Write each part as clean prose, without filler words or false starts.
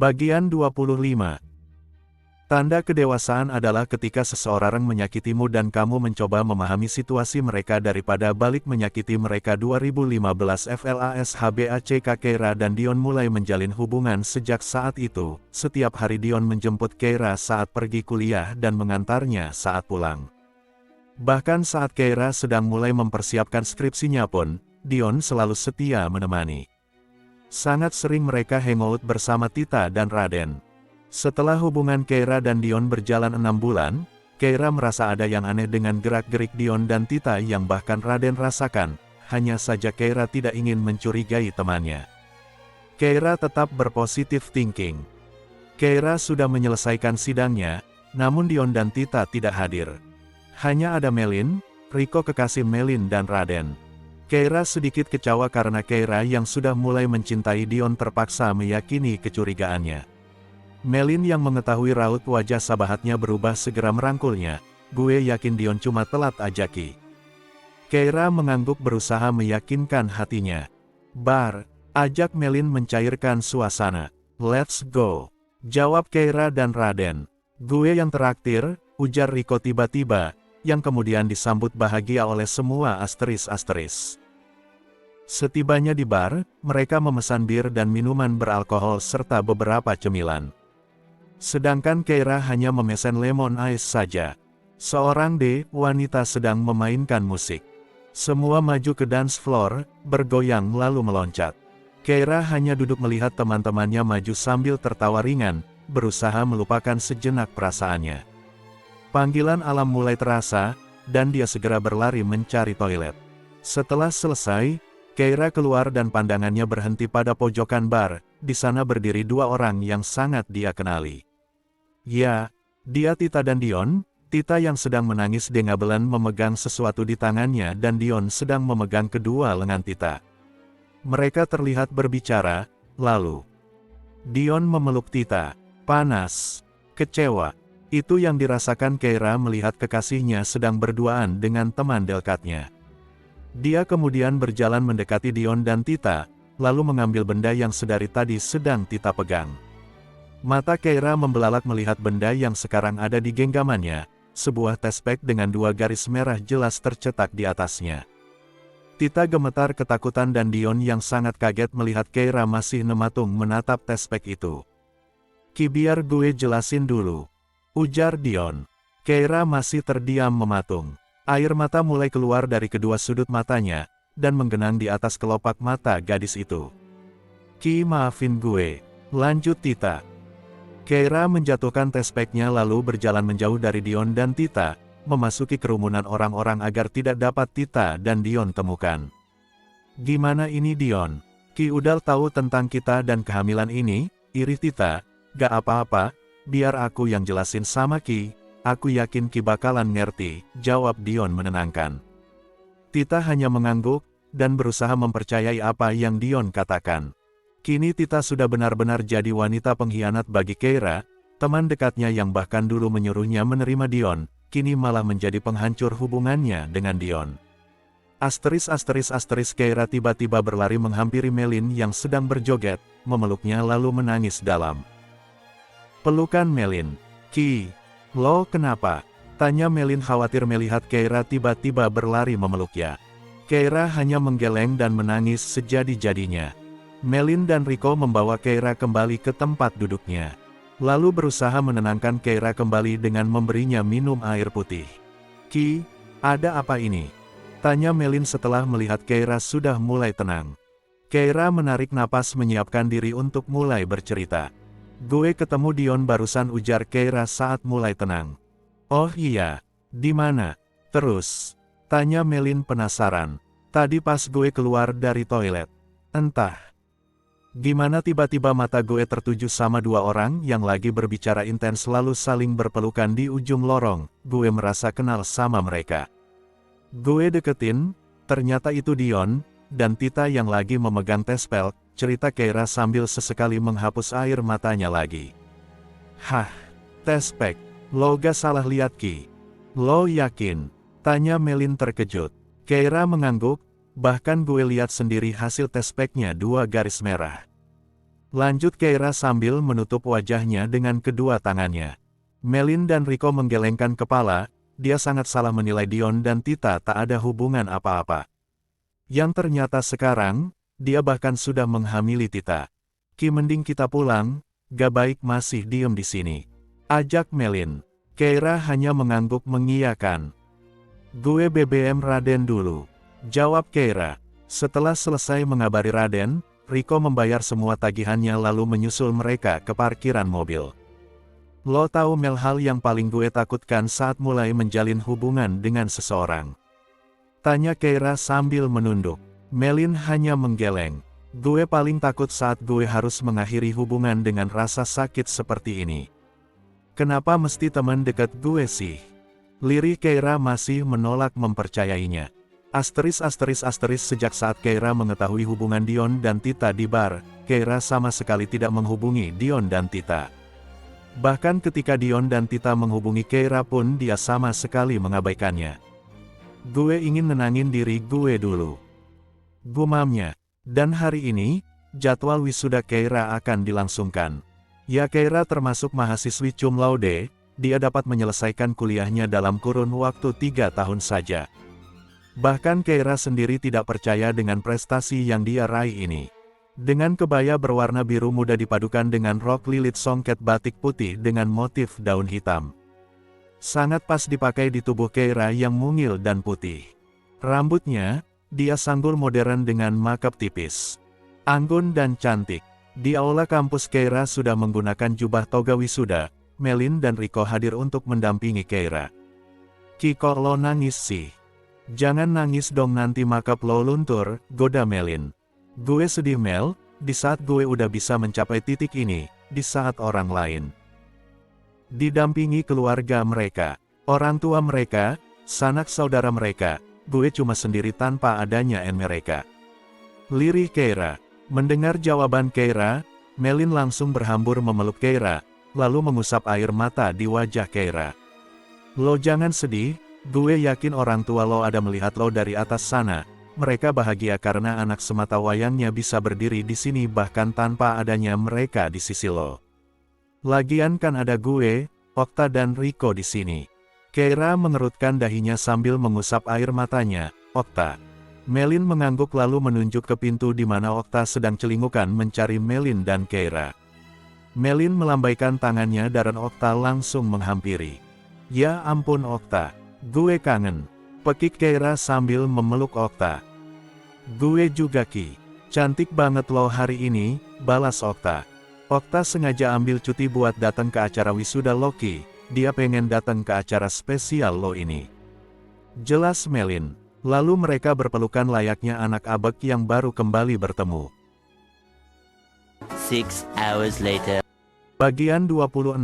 Bagian 25. Tanda kedewasaan adalah ketika seseorang menyakitimu dan kamu mencoba memahami situasi mereka daripada balik menyakiti mereka. 2015 FLAS HBACK. Keira dan Dion mulai menjalin hubungan sejak saat itu. Setiap hari Dion menjemput Keira saat pergi kuliah dan mengantarnya saat pulang. Bahkan saat Keira sedang mulai mempersiapkan skripsinya pun, Dion selalu setia menemani. Sangat sering mereka hangout bersama Tita dan Raden. Setelah hubungan Keira dan Dion berjalan 6 bulan, Keira merasa ada yang aneh dengan gerak-gerik Dion dan Tita yang bahkan Raden rasakan, hanya saja Keira tidak ingin mencurigai temannya. Keira tetap berpositif thinking. Keira sudah menyelesaikan sidangnya, namun Dion dan Tita tidak hadir. Hanya ada Melin, Riko kekasih Melin dan Raden. Keira sedikit kecewa karena Keira yang sudah mulai mencintai Dion terpaksa meyakini kecurigaannya. Melin yang mengetahui raut wajah sahabatnya berubah segera merangkulnya. Gue yakin Dion cuma telat aja Ki. Keira mengangguk berusaha meyakinkan hatinya. Bar, ajak Melin mencairkan suasana. Let's go. Jawab Keira dan Raden. Gue yang traktir, ujar Riko tiba-tiba, yang kemudian disambut bahagia oleh semua asteris-asteris. Setibanya di bar, mereka memesan bir dan minuman beralkohol serta beberapa cemilan. Sedangkan Keira hanya memesan lemon ice saja. Seorang wanita sedang memainkan musik. Semua maju ke dance floor, bergoyang lalu meloncat. Keira hanya duduk melihat teman-temannya maju sambil tertawa ringan, berusaha melupakan sejenak perasaannya. Panggilan alam mulai terasa, dan dia segera berlari mencari toilet. Setelah selesai, Keira keluar dan pandangannya berhenti pada pojokan bar. Di sana berdiri dua orang yang sangat dia kenali. Ya, dia Tita dan Dion. Tita yang sedang menangis dengabelan memegang sesuatu di tangannya dan Dion sedang memegang kedua lengan Tita. Mereka terlihat berbicara, lalu Dion memeluk Tita. Panas, kecewa. Itu yang dirasakan Keira melihat kekasihnya sedang berduaan dengan teman dekatnya. Dia kemudian berjalan mendekati Dion dan Tita, lalu mengambil benda yang sedari tadi sedang Tita pegang. Mata Keira membelalak melihat benda yang sekarang ada di genggamannya, sebuah tespek dengan 2 garis merah jelas tercetak di atasnya. Tita gemetar ketakutan dan Dion yang sangat kaget melihat Keira masih mematung menatap tespek itu. Ki biar gue jelasin dulu, ujar Dion. Keira masih terdiam mematung. Air mata mulai keluar dari kedua sudut matanya, dan menggenang di atas kelopak mata gadis itu. Ki maafin gue, lanjut Tita. Keira menjatuhkan tespeknya lalu berjalan menjauh dari Dion dan Tita, memasuki kerumunan orang-orang agar tidak dapat Tita dan Dion temukan. Gimana ini Dion? Ki udah tahu tentang kita dan kehamilan ini? Iri Tita. Gak apa-apa, biar aku yang jelasin sama Ki. Aku yakin Ki bakalan ngerti, jawab Dion menenangkan. Tita hanya mengangguk, dan berusaha mempercayai apa yang Dion katakan. Kini Tita sudah benar-benar jadi wanita pengkhianat bagi Keira, teman dekatnya yang bahkan dulu menyuruhnya menerima Dion, kini malah menjadi penghancur hubungannya dengan Dion. Asteris Keira tiba-tiba berlari menghampiri Melin yang sedang berjoget, memeluknya lalu menangis dalam. Pelukan Melin. Ki, lo kenapa? Tanya Melin khawatir melihat Keira tiba-tiba berlari memeluknya. Keira hanya menggeleng dan menangis sejadi-jadinya. Melin dan Riko membawa Keira kembali ke tempat duduknya. Lalu berusaha menenangkan Keira kembali dengan memberinya minum air putih. Ki, ada apa ini? Tanya Melin setelah melihat Keira sudah mulai tenang. Keira menarik napas menyiapkan diri untuk mulai bercerita. Gue ketemu Dion barusan, ujar Keira saat mulai tenang. Oh iya, di mana? Terus? Tanya Melin penasaran. Tadi pas gue keluar dari toilet. Entah gimana tiba-tiba mata gue tertuju sama 2 orang yang lagi berbicara intens lalu saling berpelukan di ujung lorong. Gue merasa kenal sama mereka. Gue deketin, ternyata itu Dion dan Tita yang lagi memegang tespel, cerita Keira sambil sesekali menghapus air matanya lagi. Hah, tespek, lo gak salah lihat Ki? Lo yakin? Tanya Melin terkejut. Keira mengangguk, bahkan gue lihat sendiri hasil tespeknya 2 garis merah. Lanjut Keira sambil menutup wajahnya dengan kedua tangannya. Melin dan Rico menggelengkan kepala, dia sangat salah menilai Dion dan Tita tak ada hubungan apa-apa. Yang ternyata sekarang, dia bahkan sudah menghamili Tita. Ki mending kita pulang, gak baik masih diem di sini. Ajak Melin. Keira hanya mengangguk mengiyakan. Gue BBM Raden dulu. Jawab Keira. Setelah selesai mengabari Raden, Rico membayar semua tagihannya lalu menyusul mereka ke parkiran mobil. Lo tahu Mel, hal yang paling gue takutkan saat mulai menjalin hubungan dengan seseorang? Tanya Keira sambil menunduk. Melin hanya menggeleng. Gue paling takut saat gue harus mengakhiri hubungan dengan rasa sakit seperti ini. Kenapa mesti teman dekat gue sih? Lirih Keira masih menolak mempercayainya. Sejak saat Keira mengetahui hubungan Dion dan Tita di bar, Keira sama sekali tidak menghubungi Dion dan Tita. Bahkan ketika Dion dan Tita menghubungi Keira pun dia sama sekali mengabaikannya. Gue ingin nenangin diri gue dulu. Gumamnya. Dan hari ini, jadwal wisuda Keira akan dilangsungkan. Ya, Keira termasuk mahasiswi cum laude, dia dapat menyelesaikan kuliahnya dalam kurun waktu 3 tahun saja. Bahkan Keira sendiri tidak percaya dengan prestasi yang dia raih ini. Dengan kebaya berwarna biru muda dipadukan dengan rok lilit songket batik putih dengan motif daun hitam. Sangat pas dipakai di tubuh Keira yang mungil dan putih. Rambutnya, dia sanggul modern dengan makeup tipis. Anggun dan cantik. Di aula kampus Keira sudah menggunakan jubah toga wisuda. Melin dan Rico hadir untuk mendampingi Keira. Ki, kok lo nangis sih? Jangan nangis dong, nanti makeup lo luntur, goda Melin. Gue sedih Mel, di saat gue udah bisa mencapai titik ini, di saat orang lain didampingi keluarga mereka, orang tua mereka, sanak saudara mereka, gue cuma sendiri tanpa adanya mereka. Lirih Keira. Mendengar jawaban Keira, Melin langsung berhambur memeluk Keira, lalu mengusap air mata di wajah Keira. Lo jangan sedih, gue yakin orang tua lo ada melihat lo dari atas sana. Mereka bahagia karena anak semata wayangnya bisa berdiri di sini bahkan tanpa adanya mereka di sisi lo. Lagian kan ada gue, Okta dan Rico di sini. Keira mengerutkan dahinya sambil mengusap air matanya. Okta. Melin mengangguk lalu menunjuk ke pintu di mana Okta sedang celingukan mencari Melin dan Keira. Melin melambaikan tangannya dan Okta langsung menghampiri. Ya ampun Okta, gue kangen. Pekik Keira sambil memeluk Okta. Gue juga Ki. Cantik banget lo hari ini, balas Okta. Okta sengaja ambil cuti buat datang ke acara wisuda Loki. Dia pengen datang ke acara spesial lo ini. Jelas Melin. Lalu mereka berpelukan layaknya anak abek yang baru kembali bertemu. 6 hours later. Bagian 26.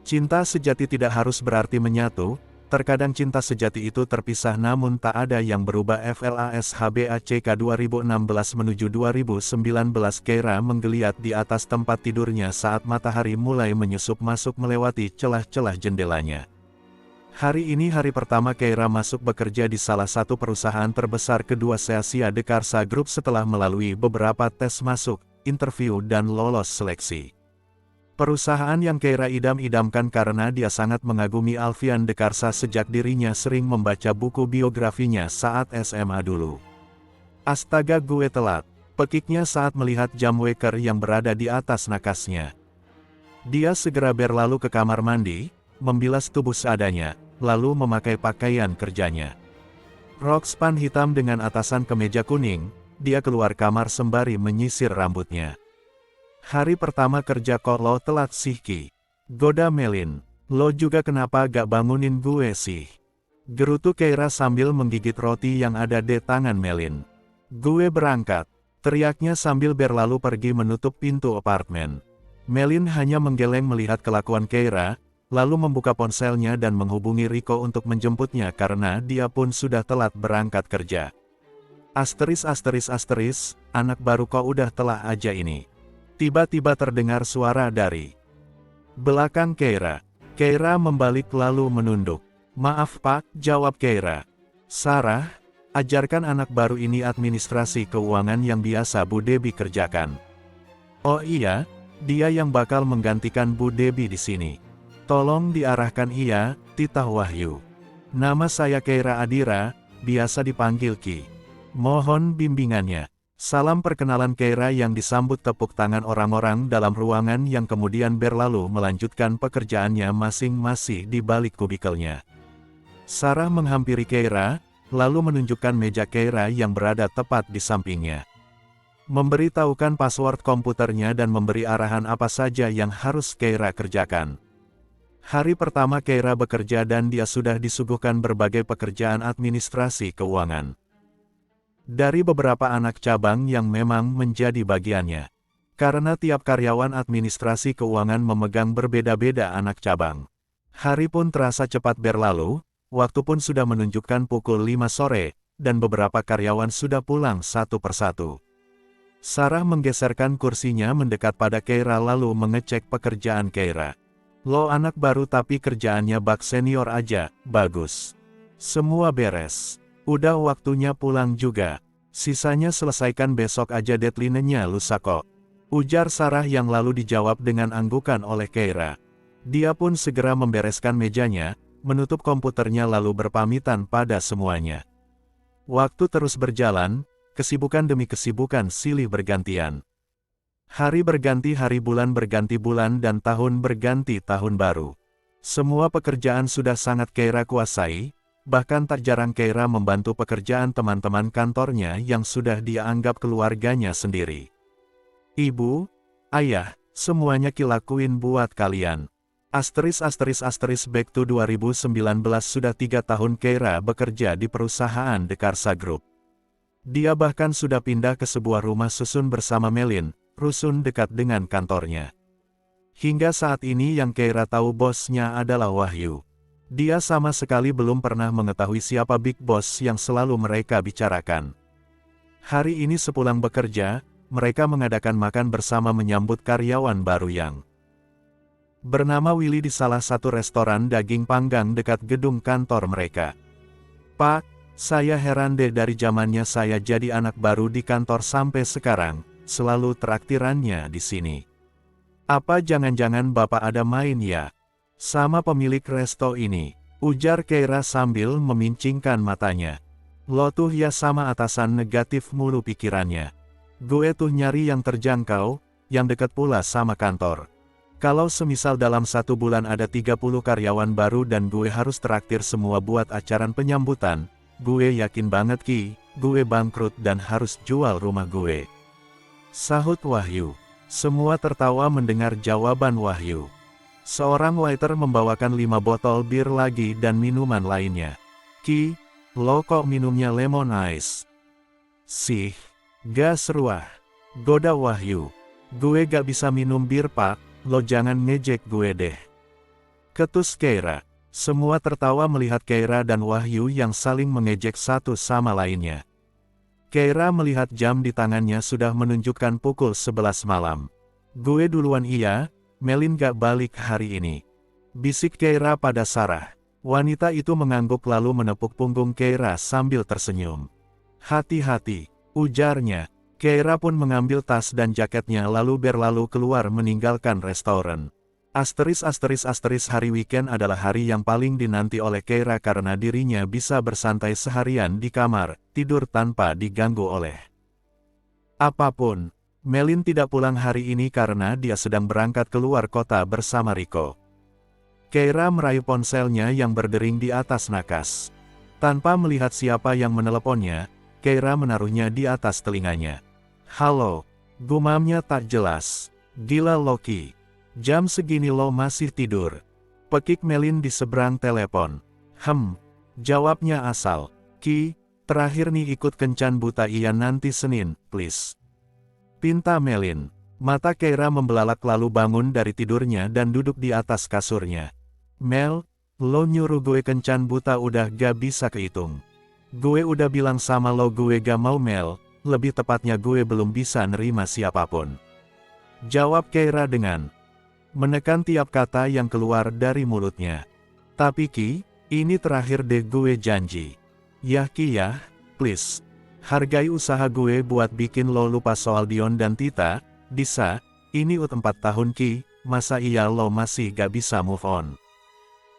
Cinta sejati tidak harus berarti menyatu, terkadang cinta sejati itu terpisah namun tak ada yang berubah. FLASHBACK 2016 menuju 2019. Keira menggeliat di atas tempat tidurnya saat matahari mulai menyusup masuk melewati celah-celah jendelanya. Hari ini hari pertama Keira masuk bekerja di salah satu perusahaan terbesar kedua se-Asia Dekarsa Group setelah melalui beberapa tes masuk, interview dan lolos seleksi. Perusahaan yang Keira idam-idamkan karena dia sangat mengagumi Alfian Dekarsa sejak dirinya sering membaca buku biografinya saat SMA dulu. Astaga gue telat, pekiknya saat melihat jam waker yang berada di atas nakasnya. Dia segera berlalu ke kamar mandi, membilas tubuh seadanya, lalu memakai pakaian kerjanya. Rok span hitam dengan atasan kemeja kuning, dia keluar kamar sembari menyisir rambutnya. Hari pertama kerja kok lo telat sih Ki? Goda Melin. Lo juga kenapa gak bangunin gue sih? Gerutu Keira sambil menggigit roti yang ada di tangan Melin. Gue berangkat. Teriaknya sambil berlalu pergi menutup pintu apartemen. Melin hanya menggeleng melihat kelakuan Keira, lalu membuka ponselnya dan menghubungi Rico untuk menjemputnya karena dia pun sudah telat berangkat kerja. Anak baru kok udah telah aja ini. Tiba-tiba terdengar suara dari belakang Keira. Keira membalik lalu menunduk. Maaf Pak, jawab Keira. Sarah, ajarkan anak baru ini administrasi keuangan yang biasa Bu Debbie kerjakan. Oh iya, dia yang bakal menggantikan Bu Debbie di sini. Tolong diarahkan ia, titah Wahyu. Nama saya Keira Adira, biasa dipanggil Ki. Mohon bimbingannya. Salam perkenalan Keira yang disambut tepuk tangan orang-orang dalam ruangan yang kemudian berlalu melanjutkan pekerjaannya masing-masing di balik kubikelnya. Sarah menghampiri Keira, lalu menunjukkan meja Keira yang berada tepat di sampingnya. Memberitahukan password komputernya dan memberi arahan apa saja yang harus Keira kerjakan. Hari pertama Keira bekerja dan dia sudah disuguhkan berbagai pekerjaan administrasi keuangan. Dari beberapa anak cabang yang memang menjadi bagiannya. Karena tiap karyawan administrasi keuangan memegang berbeda-beda anak cabang. Hari pun terasa cepat berlalu, waktu pun sudah menunjukkan pukul 5 sore, dan beberapa karyawan sudah pulang satu persatu. Sarah menggeserkan kursinya mendekat pada Keira lalu mengecek pekerjaan Keira. Lo anak baru tapi kerjaannya bak senior aja, bagus. Semua beres. Udah waktunya pulang juga. Sisanya selesaikan besok aja deadline-nya lusa kok. Ujar Sarah yang lalu dijawab dengan anggukan oleh Keira. Dia pun segera membereskan mejanya, menutup komputernya lalu berpamitan pada semuanya. Waktu terus berjalan, kesibukan demi kesibukan silih bergantian. Hari berganti hari, bulan berganti bulan, dan tahun berganti tahun baru. Semua pekerjaan sudah sangat Keira kuasai, bahkan tak jarang Keira membantu pekerjaan teman-teman kantornya yang sudah dia anggap keluarganya sendiri. Ibu, ayah, semuanya Ki lakuin buat kalian. Back to 2019 sudah 3 tahun Keira bekerja di perusahaan Dekarsa Group. Dia bahkan sudah pindah ke sebuah rumah susun bersama Melin, rusun dekat dengan kantornya. Hingga saat ini yang Keira tahu bosnya adalah Wahyu. Dia sama sekali belum pernah mengetahui siapa Big Boss yang selalu mereka bicarakan. Hari ini sepulang bekerja, mereka mengadakan makan bersama menyambut karyawan baru yang bernama Willy di salah satu restoran daging panggang dekat gedung kantor mereka. Pak, saya heran deh dari zamannya saya jadi anak baru di kantor sampai sekarang, selalu traktirannya di sini. Apa jangan-jangan Bapak ada main ya? Sama pemilik resto ini, ujar Keira sambil memincingkan matanya. Lo tuh ya sama atasan negatif mulu pikirannya. Gue tuh nyari yang terjangkau, yang dekat pula sama kantor. Kalau semisal dalam 1 bulan ada 30 karyawan baru dan gue harus traktir semua buat acara penyambutan, gue yakin banget Ki, gue bangkrut dan harus jual rumah gue. Sahut Wahyu. Semua tertawa mendengar jawaban Wahyu. Seorang waiter membawakan 5 botol bir lagi dan minuman lainnya. Ki, lo kok minumnya lemon ice? Sih, gak seruah. Goda Wahyu. Gue gak bisa minum bir pak, lo jangan ngejek gue deh. Ketus Keira. Semua tertawa melihat Keira dan Wahyu yang saling mengejek satu sama lainnya. Keira melihat jam di tangannya sudah menunjukkan pukul 11 malam. Gue duluan iya, Melin gak balik hari ini. Bisik Keira pada Sarah. Wanita itu mengangguk lalu menepuk punggung Keira sambil tersenyum. Hati-hati, ujarnya. Keira pun mengambil tas dan jaketnya lalu berlalu keluar meninggalkan restoran. Hari weekend adalah hari yang paling dinanti oleh Keira karena dirinya bisa bersantai seharian di kamar, tidur tanpa diganggu oleh apapun. Melin tidak pulang hari ini karena dia sedang berangkat keluar kota bersama Rico. Keira meraih ponselnya yang berdering di atas nakas. Tanpa melihat siapa yang meneleponnya, Keira menaruhnya di atas telinganya. Halo, gumamnya tak jelas. Gila Loki. Jam segini lo masih tidur. Pekik Melin di seberang telepon. Jawabnya asal. Ki, terakhir nih ikut kencan buta iya nanti Senin, please. Pinta Melin. Mata Keira membelalak lalu bangun dari tidurnya dan duduk di atas kasurnya. Mel, lo nyuruh gue kencan buta udah gak bisa kehitung. Gue udah bilang sama lo gue gak mau Mel, lebih tepatnya gue belum bisa nerima siapapun. Jawab Keira dengan menekan tiap kata yang keluar dari mulutnya. Tapi Ki, ini terakhir deh gue janji. Yah Ki yah, please. Hargai usaha gue buat bikin lo lupa soal Dion dan Tita, Disa, Ini ut 4 tahun Ki, masa iya lo masih gak bisa move on?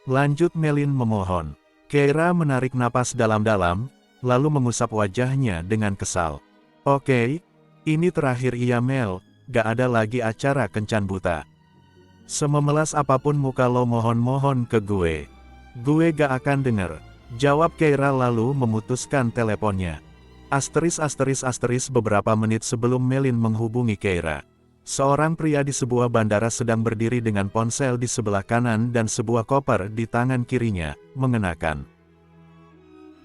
Lanjut Melin memohon. Keira menarik napas dalam-dalam, lalu mengusap wajahnya dengan kesal. Oke, ini terakhir iya Mel, gak ada lagi acara kencan buta. Sememelas apapun muka lo mohon-mohon ke gue. Gue gak akan denger. Jawab Keira lalu memutuskan teleponnya. Beberapa menit sebelum Melin menghubungi Keira. Seorang pria di sebuah bandara sedang berdiri dengan ponsel di sebelah kanan dan sebuah koper di tangan kirinya, mengenakan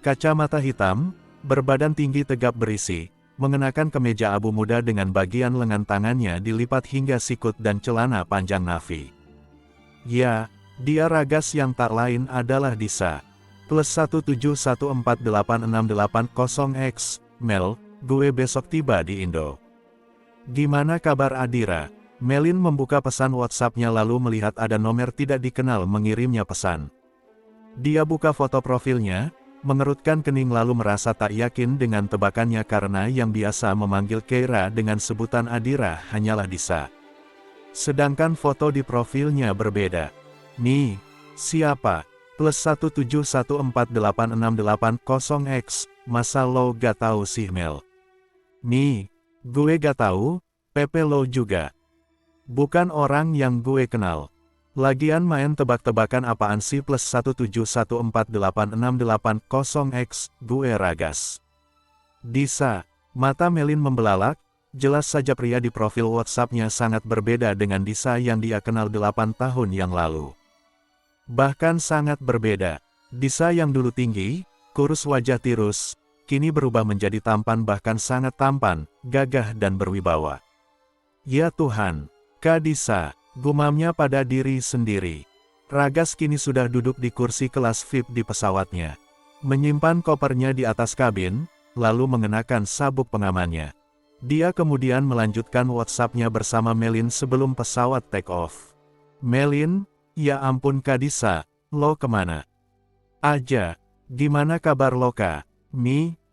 kacamata hitam, berbadan tinggi tegap berisi, mengenakan kemeja abu muda dengan bagian lengan tangannya dilipat hingga sikut dan celana panjang navy. Ya, dia Ragas yang tak lain adalah Disa. +171486880X, Mel, gue besok tiba di Indo. Gimana kabar Adira? Melin membuka pesan WhatsApp-nya lalu melihat ada nomor tidak dikenal mengirimnya pesan. Dia buka foto profilnya, mengerutkan kening lalu merasa tak yakin dengan tebakannya karena yang biasa memanggil Keira dengan sebutan Adira hanyalah Disa. Sedangkan foto di profilnya berbeda. Nih, siapa? +171486880X, masa lo gak tahu sih Mel? Nih, gue gak tahu, Pepe lo juga. Bukan orang yang gue kenal. Lagian main tebak-tebakan apaan sih +171486880X, gue Ragas. Disa, mata Melin membelalak, jelas saja pria di profil WhatsApp-nya sangat berbeda dengan Disa yang dia kenal 8 tahun yang lalu. Bahkan sangat berbeda. Disa yang dulu tinggi, kurus wajah tirus, kini berubah menjadi tampan bahkan sangat tampan, gagah dan berwibawa. Ya Tuhan, Kak Disa, gumamnya pada diri sendiri. Ragas kini sudah duduk di kursi kelas VIP di pesawatnya. Menyimpan kopernya di atas kabin, lalu mengenakan sabuk pengamannya. Dia kemudian melanjutkan WhatsApp-nya bersama Melin sebelum pesawat take off. Melin, ya ampun Kak Disa, lo kemana aja? Gimana kabar lo Kak?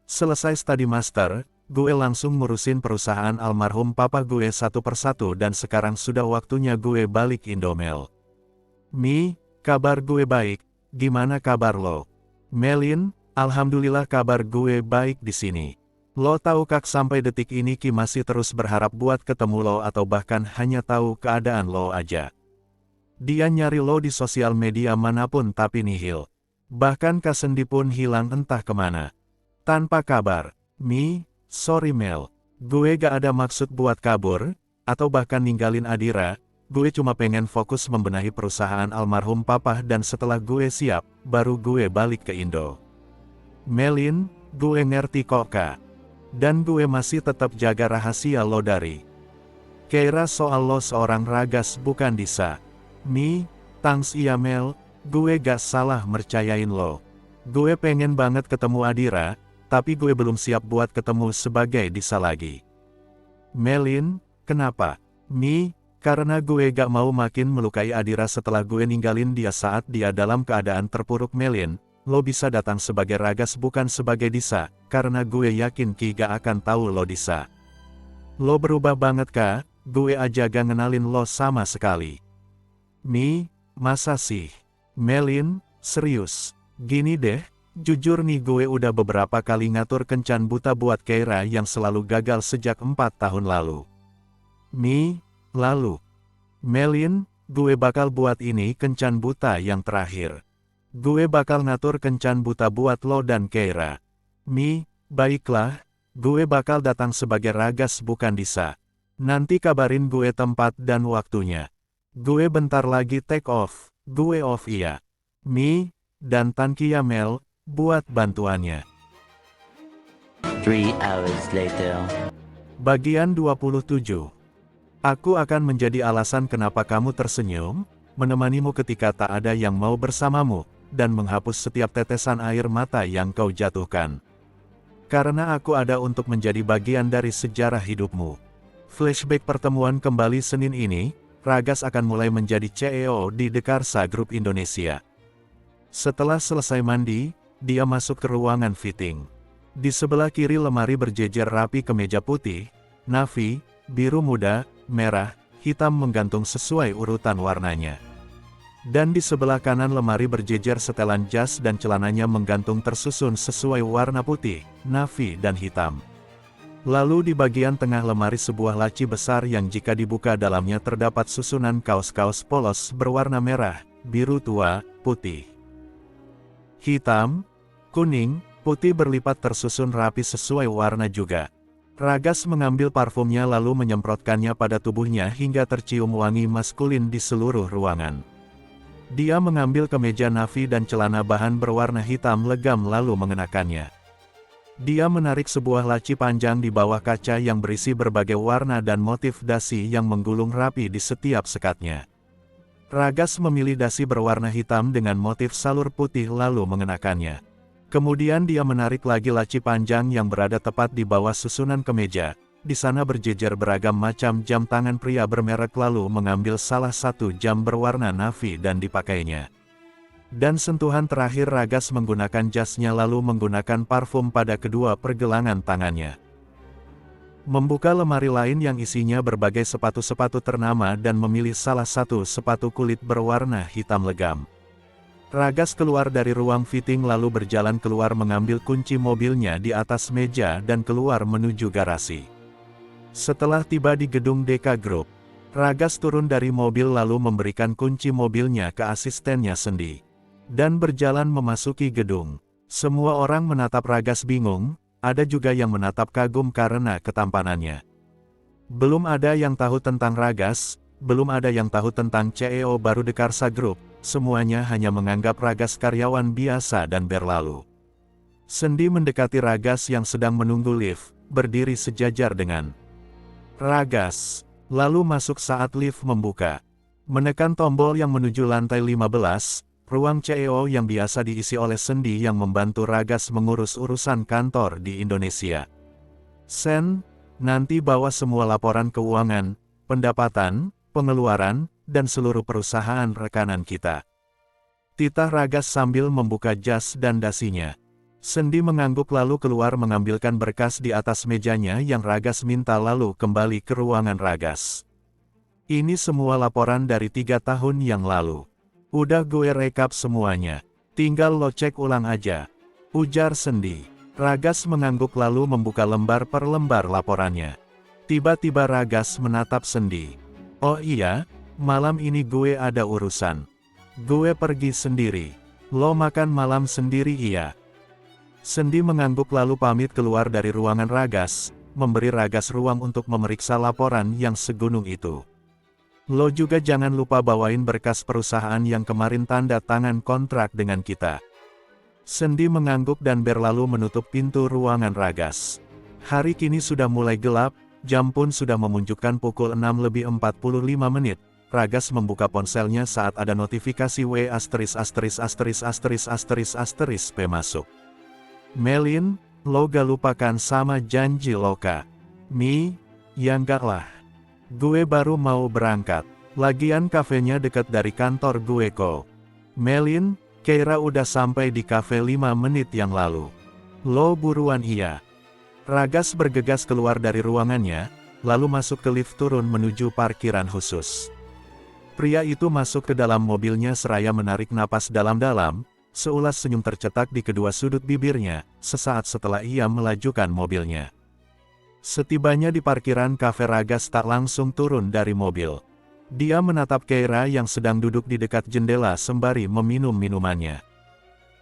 Selesai study master, gue langsung ngurusin perusahaan almarhum papa gue satu persatu dan sekarang sudah waktunya gue balik Indomel. Kabar gue baik, gimana kabar lo? Melin, alhamdulillah kabar gue baik di sini. Lo tahu Kak sampai detik ini Ki masih terus berharap buat ketemu lo atau bahkan hanya tahu keadaan lo aja. Dia nyari lo di sosial media manapun tapi nihil. Bahkan Kak Sendi pun hilang entah kemana. Tanpa kabar. Sorry Mel. Gue gak ada maksud buat kabur, atau bahkan ninggalin Adira, gue cuma pengen fokus membenahi perusahaan almarhum papa dan setelah gue siap, baru gue balik ke Indo. Melin, gue ngerti kok Kak. Dan gue masih tetap jaga rahasia lo dari Keira soal lo seorang Ragas bukan Disa. Thanks iya Mel, gue gak salah mercayain lo. Gue pengen banget ketemu Adira, tapi gue belum siap buat ketemu sebagai Disa lagi. Melin, kenapa? Karena gue gak mau makin melukai Adira setelah gue ninggalin dia saat dia dalam keadaan terpuruk. Melin, lo bisa datang sebagai Ragas bukan sebagai Disa, karena gue yakin Ki gak akan tahu lo Disa. Lo berubah banget Kak, gue aja gak ngenalin lo sama sekali. Masa sih? Melin, serius. Gini deh, jujur nih gue udah beberapa kali ngatur kencan buta buat Keira yang selalu gagal sejak 4 tahun lalu. Lalu? Melin, gue bakal buat ini kencan buta yang terakhir. Gue bakal ngatur kencan buta buat lo dan Keira. Baiklah, gue bakal datang sebagai Ragas bukan Disa. Nanti kabarin gue tempat dan waktunya. Gue bentar lagi take off, gue off iya. Dan thank you ya Mel, buat bantuannya. 3 hours later. Bagian 27. Aku akan menjadi alasan kenapa kamu tersenyum, menemanimu ketika tak ada yang mau bersamamu, dan menghapus setiap tetesan air mata yang kau jatuhkan. Karena aku ada untuk menjadi bagian dari sejarah hidupmu. Flashback pertemuan kembali Senin ini, Ragas akan mulai menjadi CEO di Dekarsa Group Indonesia. Setelah selesai mandi, dia masuk ke ruangan fitting. Di sebelah kiri lemari berjejer rapi kemeja putih, navy, biru muda, merah, hitam menggantung sesuai urutan warnanya. Dan di sebelah kanan lemari berjejer setelan jas dan celananya menggantung tersusun sesuai warna putih, navy dan hitam. Lalu di bagian tengah lemari sebuah laci besar yang jika dibuka dalamnya terdapat susunan kaos-kaos polos berwarna merah, biru tua, putih, hitam, kuning, putih berlipat tersusun rapi sesuai warna juga. Ragas mengambil parfumnya lalu menyemprotkannya pada tubuhnya hingga tercium wangi maskulin di seluruh ruangan. Dia mengambil kemeja navy dan celana bahan berwarna hitam legam lalu mengenakannya. Dia menarik sebuah laci panjang di bawah kaca yang berisi berbagai warna dan motif dasi yang menggulung rapi di setiap sekatnya. Ragas memilih dasi berwarna hitam dengan motif salur putih lalu mengenakannya. Kemudian dia menarik lagi laci panjang yang berada tepat di bawah susunan kemeja. Di sana berjejer beragam macam jam tangan pria bermerek lalu mengambil salah satu jam berwarna navy dan dipakainya. Dan sentuhan terakhir Ragas menggunakan jasnya lalu menggunakan parfum pada kedua pergelangan tangannya. Membuka lemari lain yang isinya berbagai sepatu-sepatu ternama dan memilih salah satu sepatu kulit berwarna hitam legam. Ragas keluar dari ruang fitting lalu berjalan keluar mengambil kunci mobilnya di atas meja dan keluar menuju garasi. Setelah tiba di gedung Deka Group, Ragas turun dari mobil lalu memberikan kunci mobilnya ke asistennya Sendi. Dan berjalan memasuki gedung. Semua orang menatap Ragas bingung, ada juga yang menatap kagum karena ketampanannya. Belum ada yang tahu tentang Ragas, belum ada yang tahu tentang CEO baru Dekarsa Group, semuanya hanya menganggap Ragas karyawan biasa dan berlalu. Sendi mendekati Ragas yang sedang menunggu lift, berdiri sejajar dengan Ragas, lalu masuk saat lift membuka. Menekan tombol yang menuju lantai 15, ruang CEO yang biasa diisi oleh Sendi yang membantu Ragas mengurus urusan kantor di Indonesia. Sen, nanti bawa semua laporan keuangan, pendapatan, pengeluaran, dan seluruh perusahaan rekanan kita. Titah Ragas sambil membuka jas dan dasinya. Sendi mengangguk lalu keluar mengambilkan berkas di atas mejanya yang Ragas minta lalu kembali ke ruangan Ragas. Ini semua laporan dari 3 tahun yang lalu. Udah gue rekap semuanya. Tinggal lo cek ulang aja, ujar Sendi. Ragas mengangguk lalu membuka lembar per lembar laporannya. Tiba-tiba Ragas menatap Sendi. Oh iya, malam ini gue ada urusan. Gue pergi sendiri. Lo makan malam sendiri iya? Sendi mengangguk lalu pamit keluar dari ruangan Ragas, memberi Ragas ruang untuk memeriksa laporan yang segunung itu. Lo juga jangan lupa bawain berkas perusahaan yang kemarin tanda tangan kontrak dengan kita. Sendi mengangguk dan berlalu menutup pintu ruangan Ragas. Hari kini sudah mulai gelap, jam pun sudah menunjukkan pukul 6:45. Ragas membuka ponselnya saat ada notifikasi W***P masuk. Melin, lo gak lupakan sama janji lo kak? Mi, ya enggak lah. Gue baru mau berangkat. Lagian kafenya deket dari kantor gue kok. Melin, Keira udah sampai di kafe 5 menit yang lalu. Lo buruan iya. Ragas bergegas keluar dari ruangannya, lalu masuk ke lift turun menuju parkiran khusus. Pria itu masuk ke dalam mobilnya seraya menarik napas dalam-dalam, seulas senyum tercetak di kedua sudut bibirnya, sesaat setelah ia melajukan mobilnya. Setibanya di parkiran kafe Ragas tak langsung turun dari mobil. Dia menatap Keira yang sedang duduk di dekat jendela sembari meminum minumannya.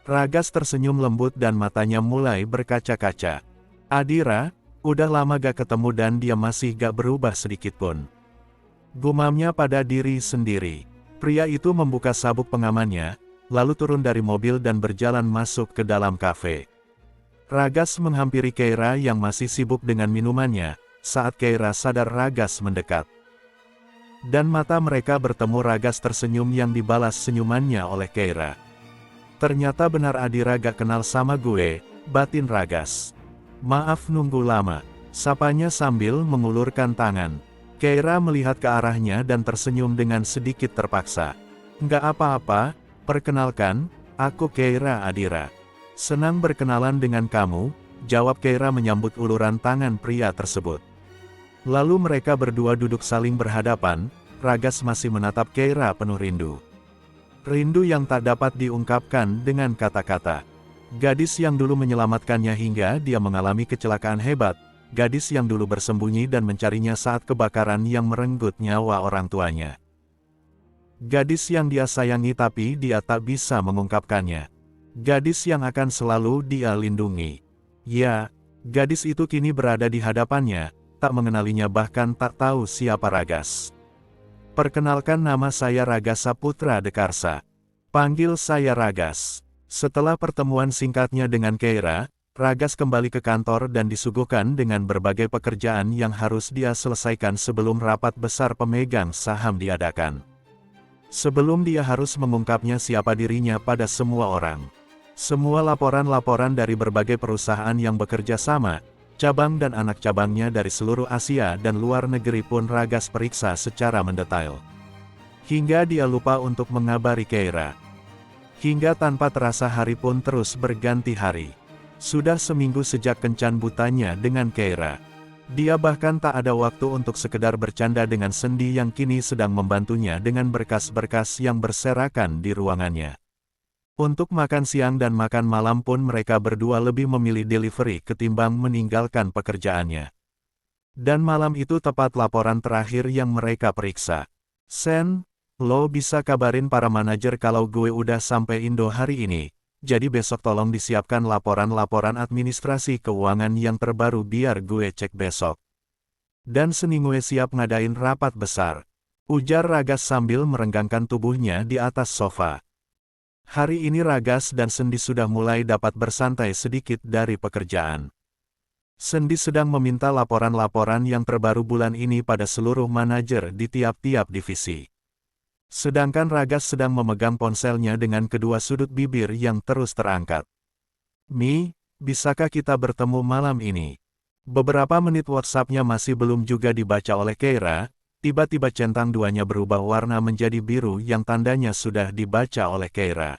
Ragas tersenyum lembut dan matanya mulai berkaca-kaca. Adira, udah lama gak ketemu dan dia masih gak berubah sedikitpun. Gumamnya pada diri sendiri. Pria itu membuka sabuk pengamannya, lalu turun dari mobil dan berjalan masuk ke dalam kafe. Ragas menghampiri Keira yang masih sibuk dengan minumannya, saat Keira sadar Ragas mendekat. Dan mata mereka bertemu. Ragas tersenyum yang dibalas senyumannya oleh Keira. Ternyata benar Adira gak kenal sama gue, batin Ragas. Maaf nunggu lama, sapanya sambil mengulurkan tangan. Keira melihat ke arahnya dan tersenyum dengan sedikit terpaksa. Nggak apa-apa, perkenalkan, aku Keira Adira. Senang berkenalan dengan kamu, jawab Keira menyambut uluran tangan pria tersebut. Lalu mereka berdua duduk saling berhadapan, Ragas masih menatap Keira penuh rindu. Rindu yang tak dapat diungkapkan dengan kata-kata. Gadis yang dulu menyelamatkannya hingga dia mengalami kecelakaan hebat, gadis yang dulu bersembunyi dan mencarinya saat kebakaran yang merenggut nyawa orang tuanya. Gadis yang dia sayangi tapi dia tak bisa mengungkapkannya. Gadis yang akan selalu dia lindungi. Ya, gadis itu kini berada di hadapannya, tak mengenalinya bahkan tak tahu siapa Ragas. Perkenalkan, nama saya Ragas Saputra Dekarsa. Panggil saya Ragas. Setelah pertemuan singkatnya dengan Keira, Ragas kembali ke kantor dan disuguhkan dengan berbagai pekerjaan yang harus dia selesaikan sebelum rapat besar pemegang saham diadakan. Sebelum dia harus mengungkapnya siapa dirinya pada semua orang. Semua laporan-laporan dari berbagai perusahaan yang bekerja sama, cabang dan anak cabangnya dari seluruh Asia dan luar negeri pun Ragas periksa secara mendetail. Hingga dia lupa untuk mengabari Keira. Hingga tanpa terasa hari pun terus berganti hari. Sudah seminggu sejak kencan butanya dengan Keira. Dia bahkan tak ada waktu untuk sekedar bercanda dengan Sendi yang kini sedang membantunya dengan berkas-berkas yang berserakan di ruangannya. Untuk makan siang dan makan malam pun mereka berdua lebih memilih delivery ketimbang meninggalkan pekerjaannya. Dan malam itu tepat laporan terakhir yang mereka periksa. Sen, lo bisa kabarin para manajer kalau gue udah sampai Indo hari ini, jadi besok tolong disiapkan laporan-laporan administrasi keuangan yang terbaru biar gue cek besok. Dan Seni gue siap ngadain rapat besar, ujar Ragas sambil merenggangkan tubuhnya di atas sofa. Hari ini Ragas dan Sendi sudah mulai dapat bersantai sedikit dari pekerjaan. Sendi sedang meminta laporan-laporan yang terbaru bulan ini pada seluruh manajer di tiap-tiap divisi. Sedangkan Ragas sedang memegang ponselnya dengan kedua sudut bibir yang terus terangkat. Mi, bisakah kita bertemu malam ini? Beberapa menit WhatsApp-nya masih belum juga dibaca oleh Keira, tiba-tiba centang duanya berubah warna menjadi biru yang tandanya sudah dibaca oleh Keira.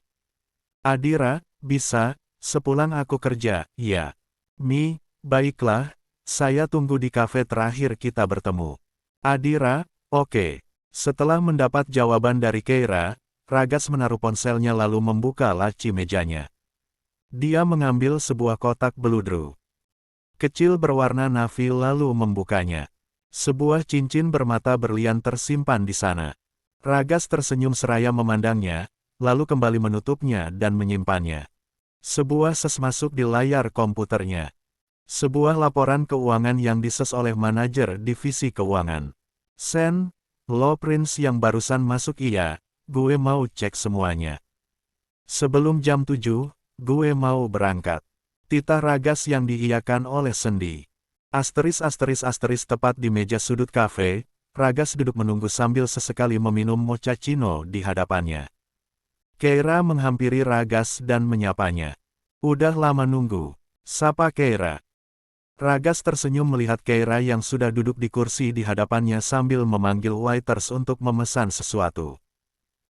Adira, bisa, sepulang aku kerja, ya. Mi, baiklah, saya tunggu di kafe terakhir kita bertemu. Adira, oke. Setelah mendapat jawaban dari Keira, Ragas menaruh ponselnya lalu membuka laci mejanya. Dia mengambil sebuah kotak beludru kecil berwarna navy lalu membukanya. Sebuah cincin bermata berlian tersimpan di sana. Ragas tersenyum seraya memandangnya, lalu kembali menutupnya dan menyimpannya. Sebuah ses masuk di layar komputernya. Sebuah laporan keuangan yang dises oleh manajer divisi keuangan. Sen, lo Prince yang barusan masuk, iya, gue mau cek semuanya. Sebelum jam 7, gue mau berangkat. Titah Ragas yang diiyakan oleh Sendi. Asteris tepat di meja sudut kafe, Ragas duduk menunggu sambil sesekali meminum mochaccino di hadapannya. Keira menghampiri Ragas dan menyapanya. Udah lama nunggu, sapa Keira. Ragas tersenyum melihat Keira yang sudah duduk di kursi di hadapannya sambil memanggil waiters untuk memesan sesuatu.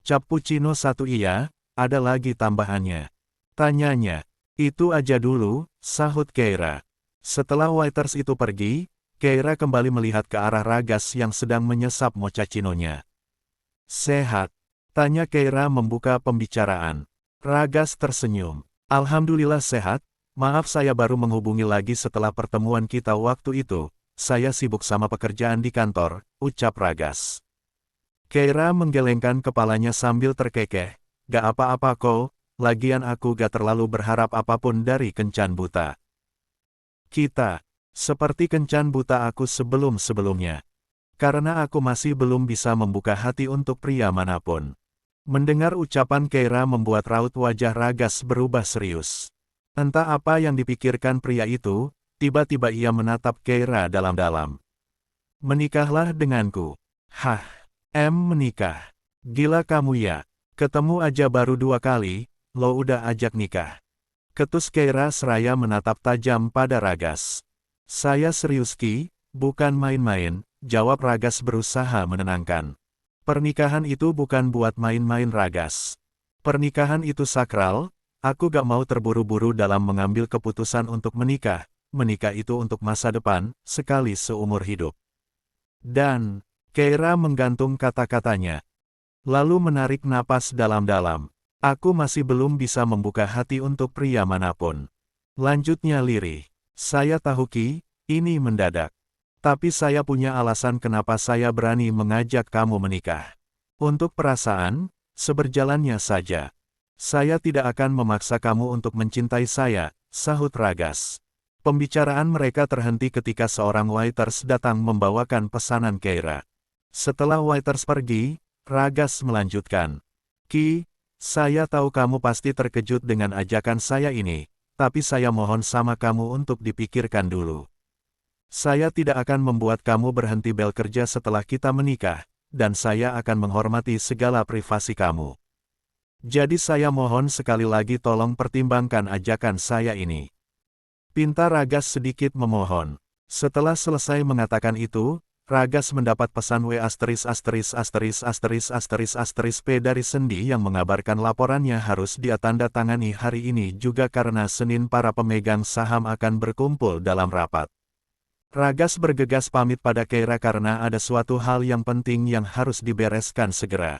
Cappuccino satu, iya, ada lagi tambahannya. Tanyanya. Itu aja dulu, sahut Keira. Setelah waiters itu pergi, Keira kembali melihat ke arah Ragas yang sedang menyesap mochaccinonya. Sehat? Tanya Keira membuka pembicaraan. Ragas tersenyum. Alhamdulillah sehat. Maaf saya baru menghubungi lagi setelah pertemuan kita waktu itu, saya sibuk sama pekerjaan di kantor, ucap Ragas. Keira menggelengkan kepalanya sambil terkekeh, gak apa-apa kok, lagian aku gak terlalu berharap apapun dari Kencan Buta. Kita, seperti Kencan Buta aku sebelum-sebelumnya. Karena aku masih belum bisa membuka hati untuk pria manapun. Mendengar ucapan Keira membuat raut wajah Ragas berubah serius. Entah apa yang dipikirkan pria itu, tiba-tiba ia menatap Keira dalam-dalam. Menikahlah denganku. Hah, menikah. Gila kamu ya, ketemu aja baru 2 kali, lo udah ajak nikah. Ketus Keira seraya menatap tajam pada Ragas. Saya serius Ki, bukan main-main, jawab Ragas berusaha menenangkan. Pernikahan itu bukan buat main-main Ragas. Pernikahan itu sakral. Aku gak mau terburu-buru dalam mengambil keputusan untuk menikah. Menikah itu untuk masa depan, sekali seumur hidup. Dan, Keira menggantung kata-katanya. Lalu menarik napas dalam-dalam. Aku masih belum bisa membuka hati untuk pria manapun. Lanjutnya lirih. Saya tahu Ki, ini mendadak. Tapi saya punya alasan kenapa saya berani mengajak kamu menikah. Untuk perasaan, seberjalannya saja. Saya tidak akan memaksa kamu untuk mencintai saya, sahut Ragas. Pembicaraan mereka terhenti ketika seorang waiters datang membawakan pesanan Keira. Setelah waiters pergi, Ragas melanjutkan. Ki, saya tahu kamu pasti terkejut dengan ajakan saya ini, tapi saya mohon sama kamu untuk dipikirkan dulu. Saya tidak akan membuat kamu berhenti bekerja setelah kita menikah, dan saya akan menghormati segala privasi kamu. Jadi saya mohon sekali lagi tolong pertimbangkan ajakan saya ini. Pinta Ragas sedikit memohon. Setelah selesai mengatakan itu, Ragas mendapat pesan W** P dari Sendi yang mengabarkan laporannya harus dia tanda tangani hari ini juga karena Senin para pemegang saham akan berkumpul dalam rapat. Ragas bergegas pamit pada Keira karena ada suatu hal yang penting yang harus dibereskan segera.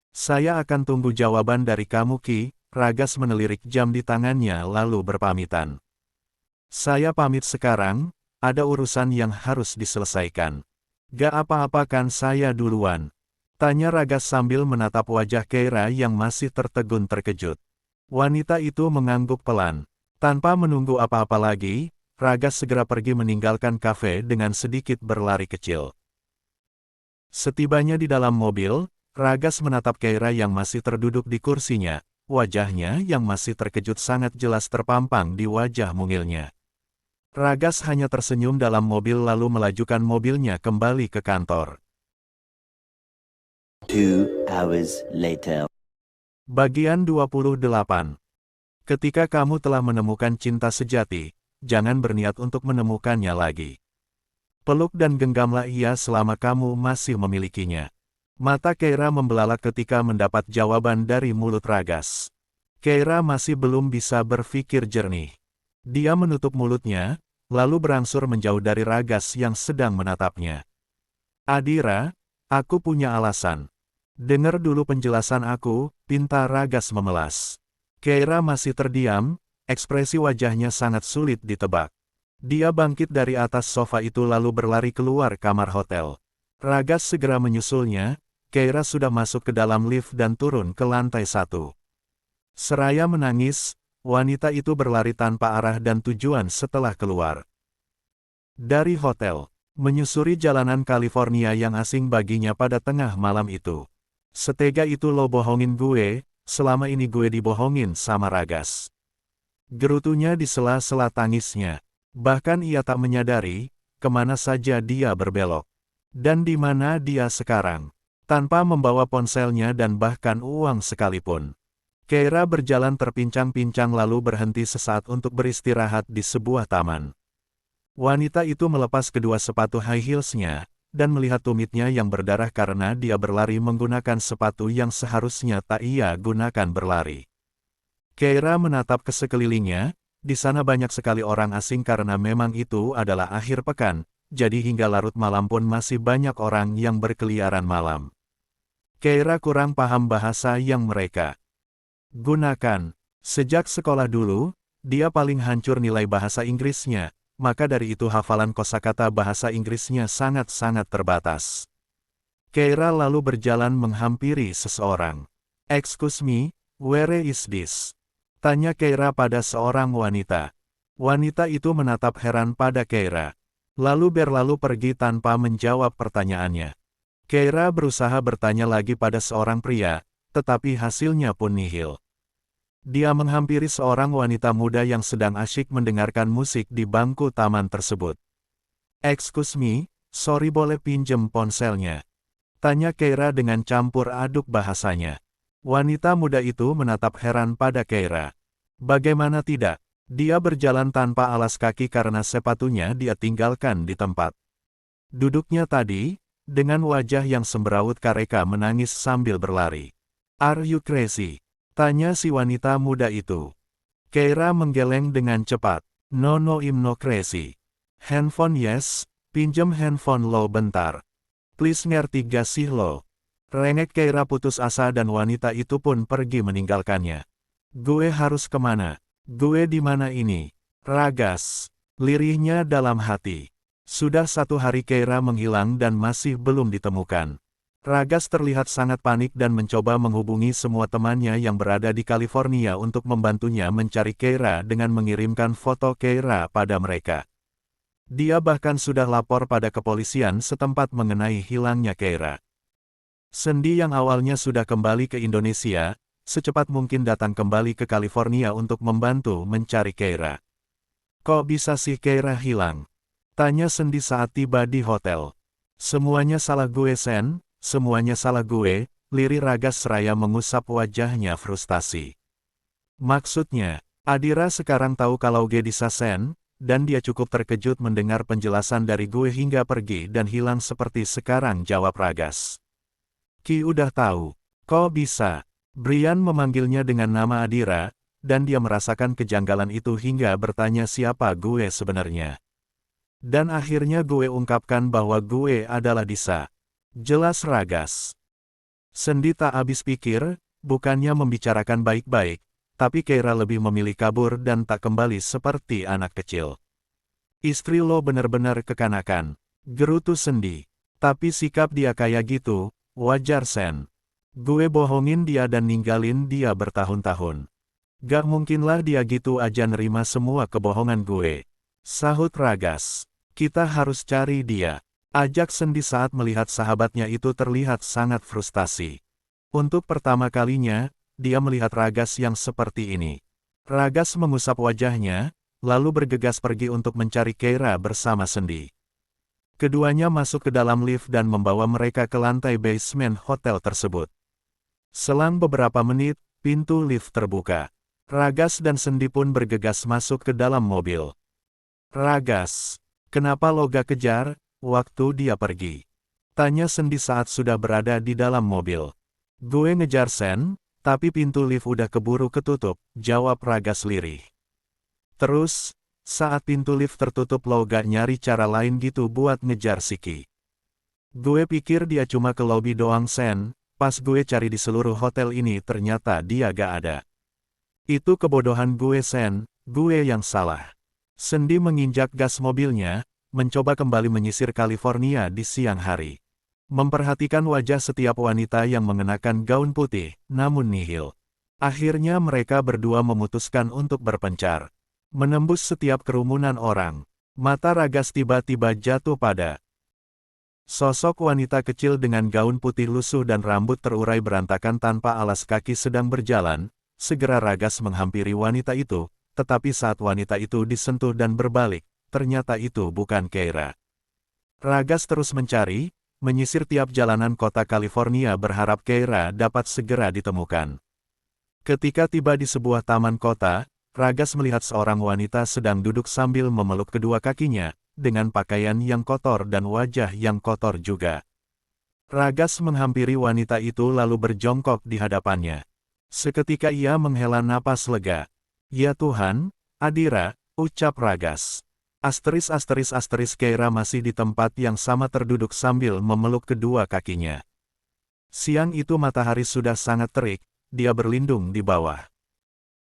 Saya akan tunggu jawaban dari kamu Ki, Ragas menelirik jam di tangannya lalu berpamitan. Saya pamit sekarang, ada urusan yang harus diselesaikan. Gak apa-apa kan saya duluan? Tanya Ragas sambil menatap wajah Keira yang masih tertegun terkejut. Wanita itu mengangguk pelan. Tanpa menunggu apa-apa lagi, Ragas segera pergi meninggalkan kafe dengan sedikit berlari kecil. Setibanya di dalam mobil, Ragas menatap Keira yang masih terduduk di kursinya. Wajahnya yang masih terkejut sangat jelas terpampang di wajah mungilnya. Ragas hanya tersenyum dalam mobil lalu melajukan mobilnya kembali ke kantor. 2 hours later. Bagian 28. Ketika kamu telah menemukan cinta sejati, jangan berniat untuk menemukannya lagi. Peluk dan genggamlah ia selama kamu masih memilikinya. Mata Keira membelalak ketika mendapat jawaban dari mulut Ragas. Keira masih belum bisa berpikir jernih. Dia menutup mulutnya, lalu berangsur menjauh dari Ragas yang sedang menatapnya. Adira, aku punya alasan. Dengar dulu penjelasan aku, pinta Ragas memelas. Keira masih terdiam, ekspresi wajahnya sangat sulit ditebak. Dia bangkit dari atas sofa itu lalu berlari keluar kamar hotel. Ragas segera menyusulnya, Keira sudah masuk ke dalam lift dan turun ke lantai 1. Seraya menangis, wanita itu berlari tanpa arah dan tujuan setelah keluar dari hotel, menyusuri jalanan California yang asing baginya pada tengah malam itu. Setega itu lo bohongin gue, selama ini gue dibohongin sama Ragas. Gerutunya di sela-sela tangisnya. Bahkan ia tak menyadari, kemana saja dia berbelok. Dan di mana dia sekarang. Tanpa membawa ponselnya dan bahkan uang sekalipun. Keira berjalan terpincang-pincang lalu berhenti sesaat untuk beristirahat di sebuah taman. Wanita itu melepas kedua sepatu high heels-nya, dan melihat tumitnya yang berdarah karena dia berlari menggunakan sepatu yang seharusnya tak ia gunakan berlari. Keira menatap ke sekelilingnya, di sana banyak sekali orang asing karena memang itu adalah akhir pekan, jadi hingga larut malam pun masih banyak orang yang berkeliaran malam. Keira kurang paham bahasa yang mereka gunakan. Sejak sekolah dulu, dia paling hancur nilai bahasa Inggrisnya, maka dari itu hafalan kosakata bahasa Inggrisnya sangat-sangat terbatas. Keira lalu berjalan menghampiri seseorang. "Excuse me, where is this?" Tanya Keira pada seorang wanita. Wanita itu menatap heran pada Keira. Lalu berlalu pergi tanpa menjawab pertanyaannya. Keira berusaha bertanya lagi pada seorang pria, tetapi hasilnya pun nihil. Dia menghampiri seorang wanita muda yang sedang asyik mendengarkan musik di bangku taman tersebut. "Excuse me, sorry boleh pinjem ponselnya?" Tanya Keira dengan campur aduk bahasanya. Wanita muda itu menatap heran pada Keira. Bagaimana tidak? Dia berjalan tanpa alas kaki karena sepatunya dia tinggalkan di tempat duduknya tadi, dengan wajah yang semberawut Kareka menangis sambil berlari. "Are you crazy?" Tanya si wanita muda itu. Keira menggeleng dengan cepat. "No, I'm no crazy. Handphone yes, Pinjem handphone lo bentar. Please ngerti gak sih lo? Rengek Keira putus asa dan wanita itu pun pergi meninggalkannya. Gue harus kemana? Gue di mana ini? Ragas. Lirihnya dalam hati. Sudah 1 hari Keira menghilang dan masih belum ditemukan. Ragas terlihat sangat panik dan mencoba menghubungi semua temannya yang berada di California untuk membantunya mencari Keira dengan mengirimkan foto Keira pada mereka. Dia bahkan sudah lapor pada kepolisian setempat mengenai hilangnya Keira. Sandy yang awalnya sudah kembali ke Indonesia, secepat mungkin datang kembali ke California untuk membantu mencari Keira. Kok bisa sih Keira hilang? Tanya Sandy saat tiba di hotel. Semuanya salah gue Sen, semuanya salah gue, lirih Ragas seraya mengusap wajahnya frustasi. Maksudnya, Adira sekarang tahu kalau gue bisa Sen, dan dia cukup terkejut mendengar penjelasan dari gue hingga pergi dan hilang seperti sekarang, jawab Ragas. Ki udah tahu. Kok bisa? Brian memanggilnya dengan nama Adira, dan dia merasakan kejanggalan itu hingga bertanya siapa gue sebenarnya. Dan akhirnya gue ungkapkan bahwa gue adalah Disa. Jelas Ragas. Sandy tak habis pikir, bukannya membicarakan baik-baik, tapi Keira lebih memilih kabur dan tak kembali seperti anak kecil. Istri lo benar-benar kekanakan. Gerutu Sandy. Tapi sikap dia kayak gitu, wajar Sen. Gue bohongin dia dan ninggalin dia bertahun-tahun. Gak mungkinlah dia gitu aja nerima semua kebohongan gue. Sahut Ragas. Kita harus cari dia. Ajak Sandy saat melihat sahabatnya itu terlihat sangat frustasi. Untuk pertama kalinya, dia melihat Ragas yang seperti ini. Ragas mengusap wajahnya, lalu bergegas pergi untuk mencari Keira bersama Sandy. Keduanya masuk ke dalam lift dan membawa mereka ke lantai basement hotel tersebut. Selang beberapa menit, pintu lift terbuka. Ragas dan Sandy pun bergegas masuk ke dalam mobil. Ragas, kenapa lo gak kejar, waktu dia pergi? Tanya Sandy saat sudah berada di dalam mobil. Gue ngejar Sen, tapi pintu lift udah keburu ketutup, jawab Ragas lirih. Terus, saat pintu lift tertutup lo gak nyari cara lain gitu buat ngejar Siki? Gue pikir dia cuma ke lobi doang Sen, pas gue cari di seluruh hotel ini ternyata dia gak ada. Itu kebodohan gue Sen, gue yang salah. Sandy menginjak gas mobilnya, mencoba kembali menyisir California di siang hari. Memperhatikan wajah setiap wanita yang mengenakan gaun putih, namun nihil. Akhirnya mereka berdua memutuskan untuk berpencar. Menembus setiap kerumunan orang. Mata Ragas tiba-tiba jatuh pada sosok wanita kecil dengan gaun putih lusuh dan rambut terurai berantakan tanpa alas kaki sedang berjalan. Segera Ragas menghampiri wanita itu, tetapi saat wanita itu disentuh dan berbalik, ternyata itu bukan Keira. Ragas terus mencari, menyisir tiap jalanan kota California berharap Keira dapat segera ditemukan. Ketika tiba di sebuah taman kota, Ragas melihat seorang wanita sedang duduk sambil memeluk kedua kakinya, dengan pakaian yang kotor dan wajah yang kotor juga. Ragas menghampiri wanita itu lalu berjongkok di hadapannya. Seketika ia menghela napas lega. Ya Tuhan, Adira, ucap Ragas. Asteris Keira masih di tempat yang sama terduduk sambil memeluk kedua kakinya. Siang itu matahari sudah sangat terik, dia berlindung di bawah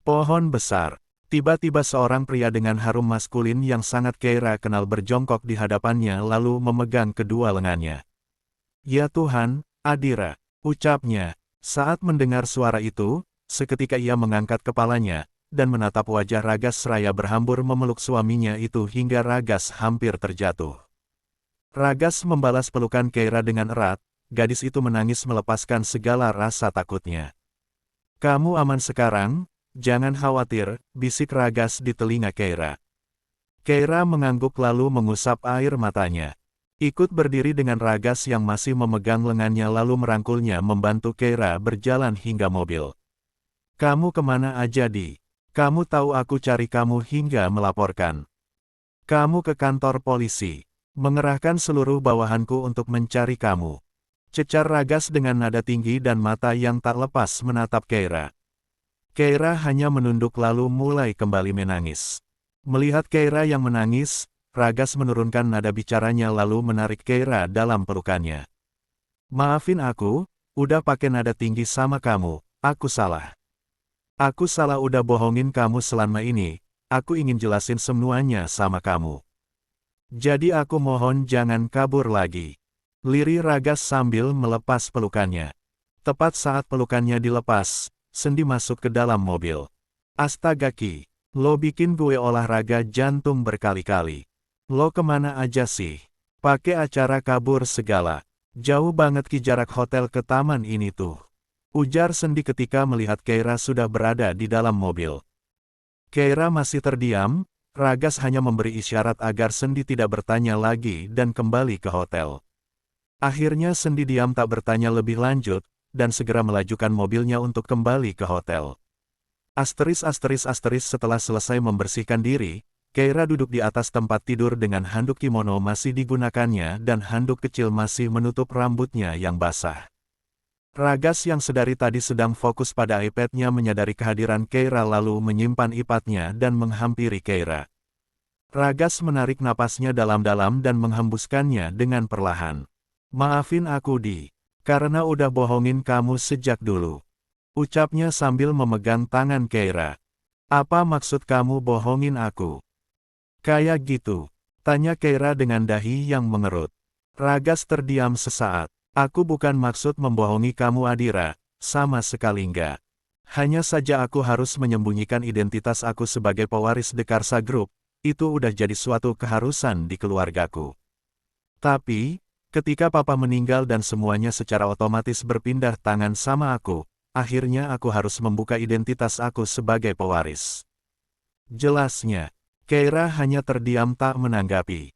pohon besar. Tiba-tiba seorang pria dengan harum maskulin yang sangat Keira kenal berjongkok di hadapannya lalu memegang kedua lengannya. Ya Tuhan, Adira, ucapnya. Saat mendengar suara itu, seketika ia mengangkat kepalanya, dan menatap wajah Ragas seraya berhambur memeluk suaminya itu hingga Ragas hampir terjatuh. Ragas membalas pelukan Keira dengan erat, gadis itu menangis melepaskan segala rasa takutnya. Kamu aman sekarang? Jangan khawatir, bisik Ragas di telinga Keira. Keira mengangguk lalu mengusap air matanya. Ikut berdiri dengan Ragas yang masih memegang lengannya lalu merangkulnya membantu Keira berjalan hingga mobil. Kamu kemana aja Di? Kamu tahu aku cari kamu hingga melaporkan kamu ke kantor polisi. Mengerahkan seluruh bawahanku untuk mencari kamu. Cecar Ragas dengan nada tinggi dan mata yang tak lepas menatap Keira. Keira hanya menunduk lalu mulai kembali menangis. Melihat Keira yang menangis, Ragas menurunkan nada bicaranya lalu menarik Keira dalam pelukannya. Maafin aku, udah pakai nada tinggi sama kamu, aku salah. Aku salah udah bohongin kamu selama ini, aku ingin jelasin semuanya sama kamu. Jadi aku mohon jangan kabur lagi. Lirih Ragas sambil melepas pelukannya. Tepat saat pelukannya dilepas, Sendi masuk ke dalam mobil. Astaga Ki, lo bikin gue olahraga jantung berkali-kali. Lo kemana aja sih? Pakai acara kabur segala. Jauh banget Ki jarak hotel ke taman ini tuh. Ujar Sendi ketika melihat Keira sudah berada di dalam mobil. Keira masih terdiam, Ragas hanya memberi isyarat agar Sendi tidak bertanya lagi dan kembali ke hotel. Akhirnya Sendi diam tak bertanya lebih lanjut, dan segera melajukan mobilnya untuk kembali ke hotel. Setelah selesai membersihkan diri, Keira duduk di atas tempat tidur dengan handuk kimono masih digunakannya dan handuk kecil masih menutup rambutnya yang basah. Ragas yang sedari tadi sedang fokus pada iPad-nya menyadari kehadiran Keira lalu menyimpan iPad-nya dan menghampiri Keira. Ragas menarik napasnya dalam-dalam dan menghembuskannya dengan perlahan. Maafin aku karena udah bohongin kamu sejak dulu. Ucapnya sambil memegang tangan Keira. Apa maksud kamu bohongin aku? Kayak gitu, tanya Keira dengan dahi yang mengerut. Ragas terdiam sesaat. Aku bukan maksud membohongi kamu Adira, sama sekali enggak. Hanya saja aku harus menyembunyikan identitas aku sebagai pewaris Dekarsa Group, itu udah jadi suatu keharusan di keluargaku. Tapi, ketika papa meninggal dan semuanya secara otomatis berpindah tangan sama aku, akhirnya aku harus membuka identitas aku sebagai pewaris. Jelasnya, Keira hanya terdiam tak menanggapi.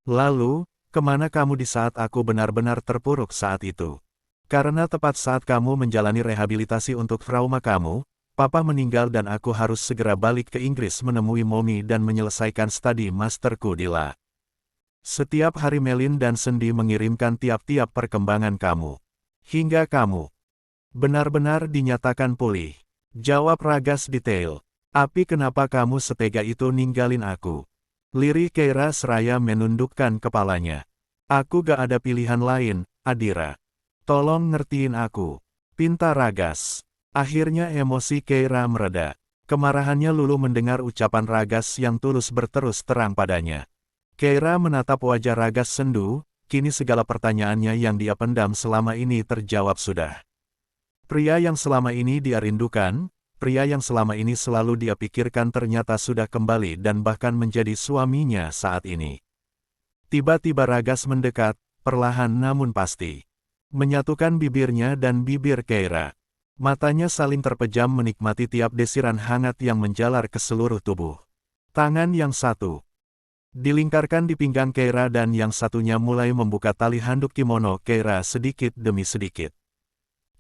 Lalu, kemana kamu di saat aku benar-benar terpuruk saat itu? Karena tepat saat kamu menjalani rehabilitasi untuk trauma kamu, papa meninggal dan aku harus segera balik ke Inggris menemui Momi dan menyelesaikan studi masterku di La. Setiap hari Melin dan Sendi mengirimkan tiap-tiap perkembangan kamu. Hingga kamu benar-benar dinyatakan pulih. Jawab Ragas detail. Api kenapa kamu setega itu ninggalin aku? Lirih Keira seraya menundukkan kepalanya. Aku gak ada pilihan lain, Adira. Tolong ngertiin aku. Pinta Ragas. Akhirnya emosi Keira mereda. Kemarahannya lulu mendengar ucapan Ragas yang tulus berterus terang padanya. Keira menatap wajah Ragas sendu, kini segala pertanyaannya yang dia pendam selama ini terjawab sudah. Pria yang selama ini dia rindukan, pria yang selama ini selalu dia pikirkan ternyata sudah kembali dan bahkan menjadi suaminya saat ini. Tiba-tiba Ragas mendekat, perlahan namun pasti. Menyatukan bibirnya dan bibir Keira. Matanya saling terpejam menikmati tiap desiran hangat yang menjalar ke seluruh tubuh. Tangan yang satu dilingkarkan di pinggang Keira dan yang satunya mulai membuka tali handuk kimono Keira sedikit demi sedikit.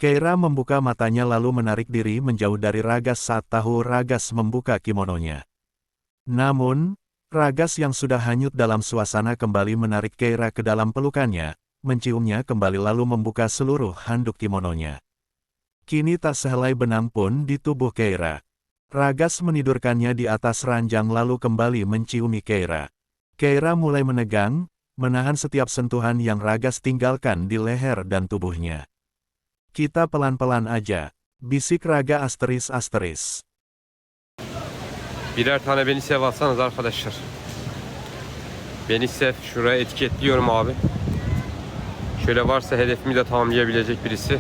Keira membuka matanya lalu menarik diri menjauh dari Ragas saat tahu Ragas membuka kimononya. Namun, Ragas yang sudah hanyut dalam suasana kembali menarik Keira ke dalam pelukannya, menciumnya kembali lalu membuka seluruh handuk kimononya. Kini tak sehelai benang pun di tubuh Keira. Ragas menidurkannya di atas ranjang lalu kembali menciumi Keira. Keira mulai menegang, menahan setiap sentuhan yang Ragas tinggalkan di leher dan tubuhnya. Kita pelan-pelan aja, bisik Raga ***. Birer tane beni sev alsanız arkadaşlar. Beni sev, şuraya etiketliyorum abi. Şöyle varsa hedefimi de tamamlayabilecek birisi.